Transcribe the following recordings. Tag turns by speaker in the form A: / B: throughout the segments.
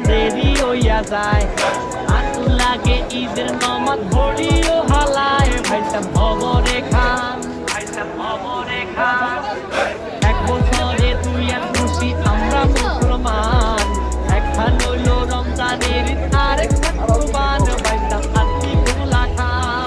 A: দেরি হইয়া যায় আসু লাগে ঈদের নমাজ পড়িও হালায় ভাইসাব খবরে খান এক বছরে তুই আর খুশি আমরা মুসলমান একখান হইল রমজানের আরেকখান কুরবান ভাইসাব আত্মি গুলা খান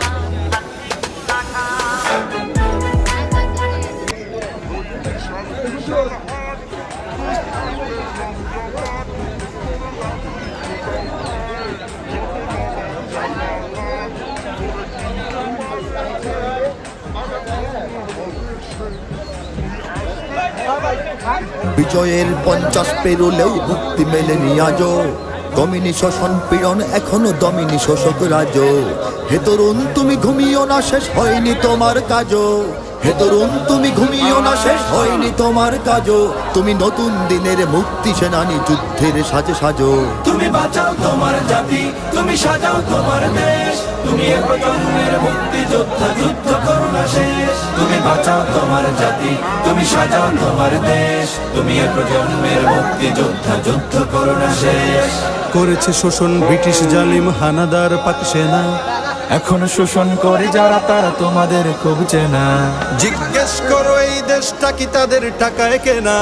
B: বিজয়ের 50 পেরোলেও মুক্তি মেলেনি আজও দমিনী শোষণ পীড়ন এখনো দমিনী শোষক রাজ। হে তরুণ তুমি ঘুমিও না, শেষ হয়নি তোমার কাজও। হে তরুণ তুমি ঘুমিও না, শেষ হয়নি তোমার কাজও। তুমি নতুন দিনের মুক্তি সেনানী, যুদ্ধের সাজে সাজো।
C: তুমি বাঁচাও তোমার জাতি, তুমি সাজাও তোমার দেশ। তুমি এ প্রজন্মের মুক্তি যোদ্ধা, যুদ্ধ করো না শেষ। তুমি বাঁচাও তোমার জাতি, তুমি সাজাও তোমার দেশ। তুমি এ প্রজন্মের মুক্তি যোদ্ধা, যুদ্ধ করো না শেষ।
D: করেছে শোষণ ব্রিটিশ জালিম হানাদার পাক সেনা,
C: এখনো শোষণ করে যারা তারা তোমাদের খুব চেনা।
D: জিজ্ঞেস করো এই দেশটা কি তাদের টাকায় কেনা?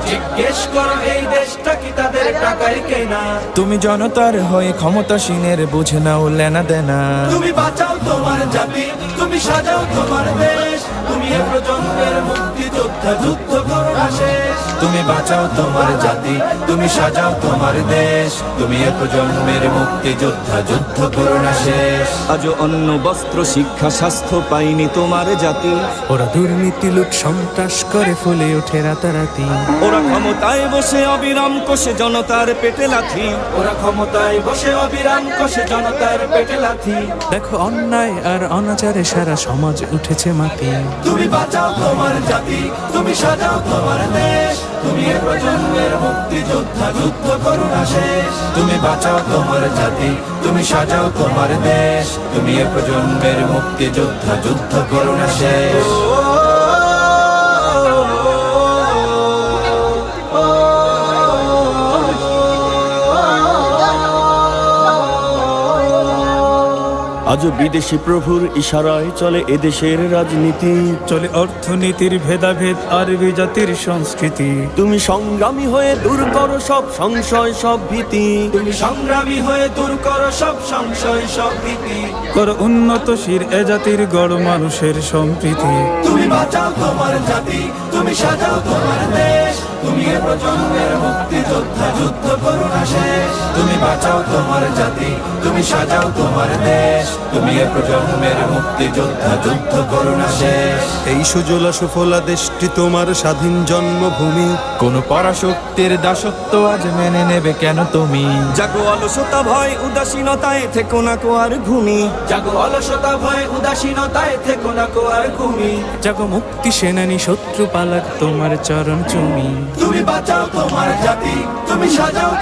C: জিজ্ঞেস করো এই দেশটা কি তাদের টাকায় কেনা? তুমি জনতার হয়ে ক্ষমতাসীনের বুঝে নাও লেনা দেনা। তুমি বাঁচাও তোমার জাতি, তুমি সাজাও তোমার দেশ। তুমি এ প্রজন্মের মুক্তি যোদ্ধা, যুদ্ধ করো না শেষ। তুমি বাঁচাও তোমার জাতি, তুমি সাজাও তোমার দেশ। তুমি এ প্রজন্মের মুক্তি যোদ্ধা, যুদ্ধ করো না শেষ।
E: আজও অন্ন বস্ত্র শিক্ষা স্বাস্থ্য পাইনি তোমার জাতি।
D: ওরা দুর্নীতি লুট সন্ত্রাস করে ফলে ওঠে রাতারাতি।
E: ওরা ক্ষমতায় বসে অবিরাম কষে জনতার পেটে লাথি।
C: ওরা ক্ষমতায় বসে অবিরাম কষে জনতার পেটে লাথি।
D: দেখো অন্যায় আর অনাচারে সারা সমাজ উঠেছে মাটি।
C: তুমি বাঁচাও তোমার জাতি, তুমি সাজাও তোমার দেশ। তুমি এ প্রজন্মের মুক্তি যোদ্ধা, যুদ্ধ করো না শেষ। তুমি বাঁচাও তোমার জাতি, তুমি সাজাও তোমার দেশ। তুমি এ প্রজন্মের মুক্তি যোদ্ধা, যুদ্ধ করো না শেষ।
E: আজও বিদেশি প্রভুর ইশারায় চলে এদেশের রাজনীতি।
D: চলে অর্থনীতির ভেদাভেদ আরবি জাতির সংস্কৃতি।
E: তুমি সংগ্রামী হয়ে দূর করো সব সংশয় সব ভীতি।
C: তুমি সংগ্রামী হয়ে দূর করো সব সংশয় সব ভীতি।
D: করো উন্নতশীল এ জাতির গড় মানুষের সম্প্রীতি।
C: তুমি বাঁচাও তোমার জাতি, তুমি সাজাও তোমার দেশ। তুমি এ প্রজন্মের মুক্তি যোদ্ধা, যুদ্ধ করো না শেষ। তুমি বাঁচাও তোমার জাতি, তুমি সাজাও তোমার দেশ। তুমি এ প্রজন্মের মুক্তি যোদ্ধা, যুদ্ধ করো না শেষ।
D: এই সুজলা সুফলা দেশটি তোমার স্বাধীন জন্মভূমি।
C: কোন পরাশক্তির দাসত্ব আজ মেনে নেবে কেন তুমি?
E: জাগো অলসতা ভয় উদাসীনতায় থেকো না কো আর ঘুমি।
C: জাগো অলসতা ভয় উদাসীনতায় থেকো না কো আর ঘুমি।
D: জাগো মুক্তি সেনানী শত্রু পালাক তোমার চরণ চুমি।
C: তুমি বাঁচাও তোমার জাতি, তুমি সাজাও